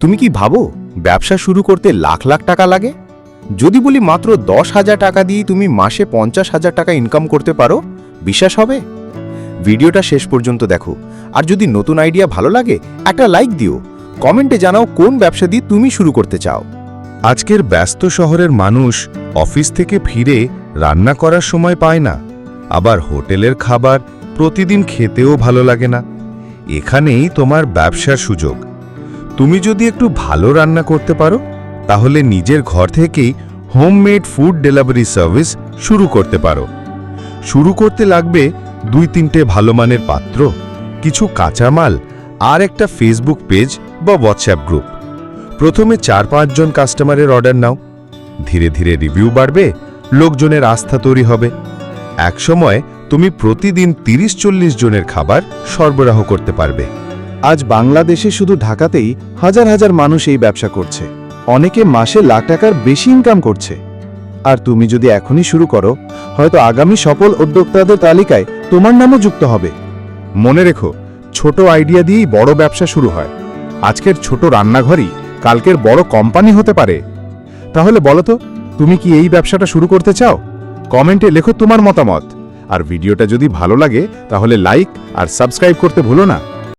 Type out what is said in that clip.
তুমি কি ভাবো ব্যবসা শুরু করতে লাখ লাখ টাকা লাগে? যদি বলি মাত্র 10,000 টাকা দিয়ে তুমি মাসে 50,000 টাকা ইনকাম করতে পারো, বিশ্বাস হবে? ভিডিওটা শেষ পর্যন্ত দেখো, আর যদি নতুন আইডিয়া ভালো লাগে একটা লাইক দিও, কমেন্টে জানাও কোন ব্যবসা দিয়ে তুমি শুরু করতে চাও। আজকের ব্যস্ত শহরের মানুষ অফিস থেকে ফিরে রান্না করার সময় পায় না, আবার হোটেলের খাবার প্রতিদিন খেতেও ভালো লাগে না। এখানেই তোমার ব্যবসার সুযোগ। তুমি যদি একটু ভালো রান্না করতে পারো, তাহলে নিজের ঘর থেকেই হোমমেড ফুড ডেলিভারি সার্ভিস শুরু করতে পারো। শুরু করতে লাগবে 2-3টে ভালো মানের পাত্র, কিছু কাঁচামাল আর একটা ফেসবুক পেজ বা হোয়াটসঅ্যাপ গ্রুপ। প্রথমে 4-5 জন কাস্টমারের অর্ডার নাও। ধীরে ধীরে রিভিউ বাড়বে, লোকজনের আস্থা তৈরি হবে। একসময় তুমি প্রতিদিন 30-40 জনের খাবার সরবরাহ করতে পারবে। আজ বাংলাদেশে শুধু ঢাকাতেই হাজার হাজার মানুষ এই ব্যবসা করছে। অনেকে মাসে লাখ টাকার বেশি ইনকাম করছে। আর তুমি যদি এখনই শুরু করো, হয়তো আগামী সফল উদ্যোক্তাদের তালিকায় তোমার নামও যুক্ত হবে। মনে রেখো, ছোট আইডিয়া দিয়েই বড় ব্যবসা শুরু হয়। আজকের ছোট রান্নাঘরই কালকের বড় কোম্পানি হতে পারে। তাহলে বলো তো, তুমি কি এই ব্যবসাটা শুরু করতে চাও? কমেন্টে লেখো তোমার মতামত। আর ভিডিওটা যদি ভালো লাগে তাহলে লাইক আর সাবস্ক্রাইব করতে ভুলো না।